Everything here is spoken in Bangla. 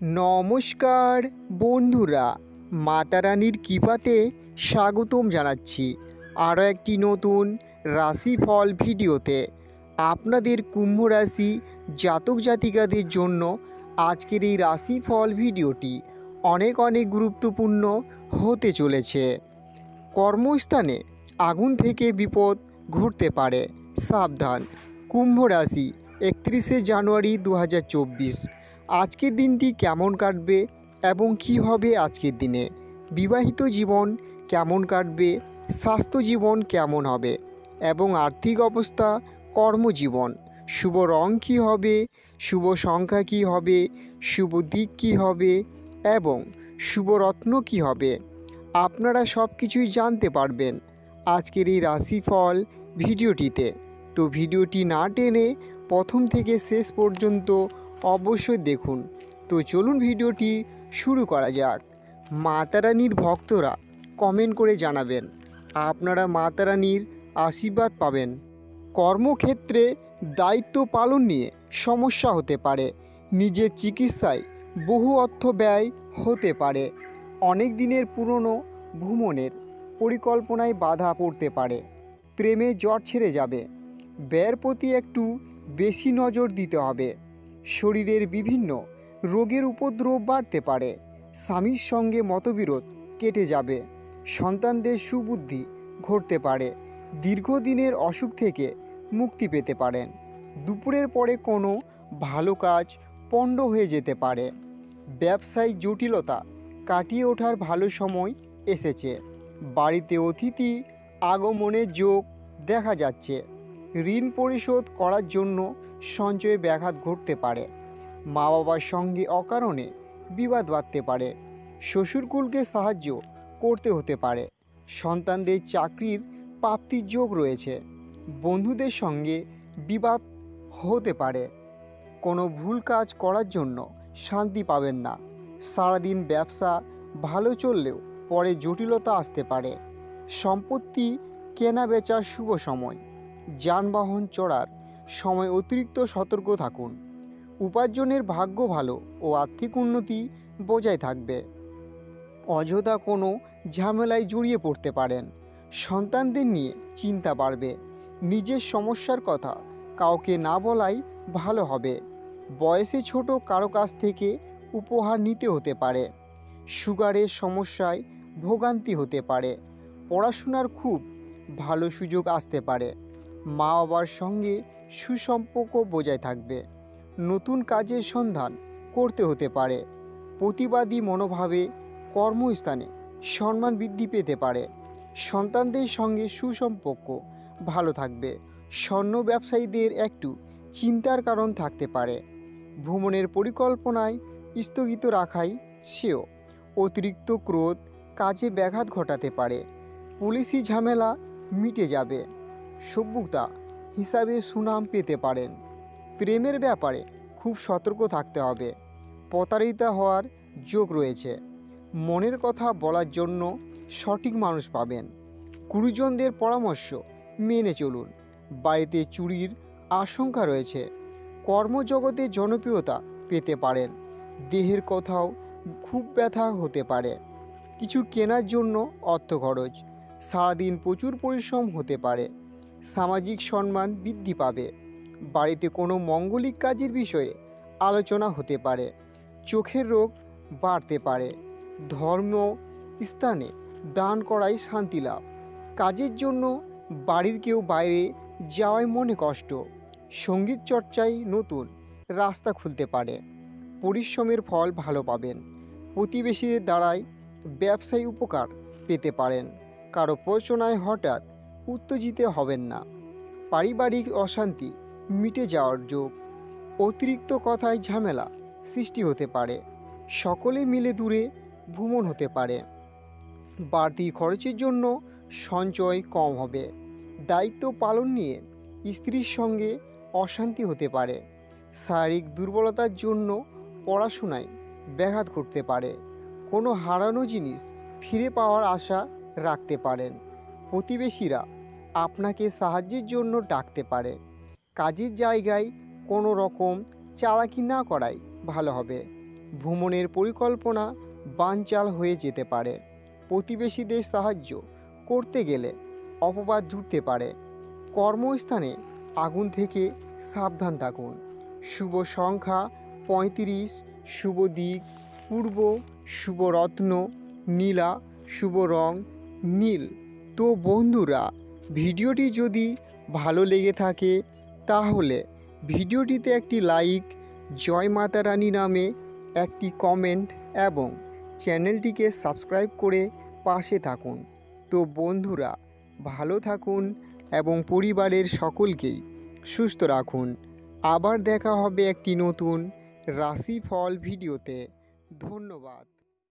নমস্কার বন্ধুরা, মাতা রানীর কৃপাতে স্বাগতম জানাচ্ছি আরও একটি নতুন রাশিফল ভিডিওতে। আপনাদের কুম্ভ রাশি জাতক জাতিকাদের জন্য আজকের এই রাশিফল ভিডিওটি অনেক গুরুত্বপূর্ণ হতে চলেছে। কর্মস্থানে আগুন থেকে বিপদ ঘটতে পারে, সাবধান। কুম্ভ রাশি 31শে জানুয়ারি 2024। আজকের দিনটি কেমন কাটবে এবং কী হবে আজকের দিনে? বিবাহিত জীবন কেমন কাটবে, স্বাস্থ্য জীবন কেমন হবে এবং আর্থিক অবস্থা, কর্মজীবন, শুভ রং কী হবে, শুভ সংখ্যা কী হবে, শুভ দিক কী হবে এবং শুভ রত্ন কী হবে, আপনারা সব কিছুই জানতে পারবেন আজকের এই রাশিফল ভিডিওটিতে। তো ভিডিওটি না টেনে প্রথম থেকে শেষ পর্যন্ত অবশ্যই দেখুন। তো চলুন ভিডিওটি শুরু করা যাক। মাতা রানীর ভক্তরা কমেন্ট করে জানাবেন আপনারা মাতা রানীর আশীর্বাদ পাবেন। কর্মক্ষেত্রে দায়িত্ব পালন নিয়ে সমস্যা হতে পারে, নিজের চিকিৎসায় বহু অর্থ ব্যয় হতে পারে, অনেক দিনের পুরনো ভ্রমণের পরিকল্পনায় বাধা পড়তে পারে, প্রেমে জ্বর ছেড়ে যাবে, ব্যয়ের প্রতি একটু বেশি নজর দিতে হবে, শরীরের বিভিন্ন রোগের উপদ্রব বাড়তে পারে, স্বামীর সঙ্গে মতবিরোধ কেটে যাবে, সন্তানদের সুবুদ্ধি ঘটতে পারে, দীর্ঘদিনের অসুখ থেকে মুক্তি পেতে পারেন, দুপুরের পরে কোনো ভালো কাজ পণ্ড হয়ে যেতে পারে, ব্যবসায়িক জটিলতা কাটিয়ে ওঠার ভালো সময় এসেছে, বাড়িতে অতিথি আগমনের যোগ দেখা যাচ্ছে, ঋণ পরিশোধ করার জন্য সঞ্চয়ে ব্যাঘাত ঘটতে পারে, মা বাবার সঙ্গে অকারণে বিবাদ বাঁধতে পারে, শ্বশুরকুলকে সাহায্য করতে হতে পারে, সন্তানদের চাকরির প্রাপ্তির যোগ রয়েছে, বন্ধুদের সঙ্গে বিবাদ হতে পারে, কোনো ভুল কাজ করার জন্য শান্তি পাবেন না, সারাদিন ব্যবসা ভালো চললেও পরে জটিলতা আসতে পারে, সম্পত্তি কেনা বেচার শুভ সময়, যানবাহন চড়ার সময় অতিরিক্ত সতর্ক থাকুন, উপার্জনের ভাগ্য ভালো ও আর্থিক উন্নতি বজায় থাকবে, অযথা কোনো ঝামেলায় জড়িয়ে পড়তে পারেন, সন্তানদের নিয়ে চিন্তা বাড়বে, নিজের সমস্যার কথা কাউকে না বলাই ভালো হবে, বয়সে ছোট কারো কাছ থেকে উপহার নিতে হতে পারে, সুগারের সমস্যায় ভোগান্তি হতে পারে, পড়াশোনার খুব ভালো সুযোগ আসতে পারে, মা বাবার সঙ্গে সুসম্পর্ক বজায় থাকবে, নতুন কাজের সন্ধান করতে হতে পারে, প্রতিবাদী মনোভাবে কর্মস্থানে সম্মান বৃদ্ধি পেতে পারে, সন্তানদের সঙ্গে সুসম্পর্ক ভালো থাকবে, স্বর্ণ ব্যবসায়ীদের একটু চিন্তার কারণ থাকতে পারে, ভ্রমণের পরিকল্পনায় স্থগিত রাখাই শ্রেয়, অতিরিক্ত ক্রোধ কাজে ব্যাঘাত ঘটাতে পারে, পুলিশি ঝামেলা মিটে যাবে, সভ্যতা হিসাবে সুনাম পেতে পারেন, প্রেমের ব্যাপারে খুব সতর্ক থাকতে হবে, প্রতারিত হওয়ার যোগ রয়েছে, মনের কথা বলার জন্য সঠিক মানুষ পাবেন, গুরুজনদের পরামর্শ মেনে চলুন, বাড়িতে চুরির আশঙ্কা রয়েছে, কর্মজগতে জনপ্রিয়তা পেতে পারেন, দেহের কোথাও খুব ব্যথা হতে পারে, কিছু কেনার জন্য অর্থ খরচ, সারাদিন প্রচুর পরিশ্রম হতে পারে, সামাজিক সম্মান বৃদ্ধি পাবে, বাড়িতে কোনো মঙ্গলিক কাজের বিষয়ে আলোচনা হতে পারে, চোখের রোগ বাড়তে পারে, ধর্ম স্থানে দান করাই শান্তি লাভ, কাজের জন্য বাড়ির কেউ বাইরে যাওয়ায় মনে কষ্ট, সঙ্গীত চর্চায় নতুন রাস্তা খুলতে পারে, পরিশ্রমের ফল ভালো পাবেন, প্রতিবেশীদের দ্বারাই ব্যবসায়ী উপকার পেতে পারেন, কারো প্ররোচনায় হঠাৎ উত্তেজিত হবেন না, পারিবারিক অশান্তি মিটে যাওয়ার যোগ, অতিরিক্ত কথায় ঝামেলা সৃষ্টি হতে পারে, সকলে মিলে দূরে ভ্রমণ হতে পারে, বাড়তি খরচের জন্য সঞ্চয় কম হবে, দায়িত্ব পালন নিয়ে স্ত্রীর সঙ্গে অশান্তি হতে পারে, শারীরিক দুর্বলতার জন্য পড়াশোনায় ব্যাঘাত ঘটতে পারে, কোনো হারানো জিনিস ফিরে পাওয়ার আশা রাখতে পারেন, প্রতিবেশীরা আপনাকে সাহায্যের জন্য ডাকতে পারে, কাজের জায়গায় কোনো রকম চালাকি না করাই ভালো হবে, ভ্রমণের পরিকল্পনা বানচাল হয়ে যেতে পারে। প্রতিবেশীদের সাহায্য করতে গেলে অপবাদ জুটতে পারে। কর্মস্থানে আগুন থেকে সাবধান থাকুন। শুভ সংখ্যা 35, শুভ দিক পূর্ব, শুভ রত্ন নীলা, শুভ রং নীল। তো বন্ধুরা, ভিডিওটি যদি ভালো লেগে থাকে তাহলে ভিডিওটিতে একটি লাইক, জয় মাতা রানী নামে একটি কমেন্ট এবং চ্যানেলটিকে সাবস্ক্রাইব করে পাশে থাকুন। তো বন্ধুরা, ভালো থাকুন এবং পরিবারের সকলকেই সুস্থ রাখুন। আবার দেখা হবে একটি নতুন রাশিফল ভিডিওতে। ধন্যবাদ।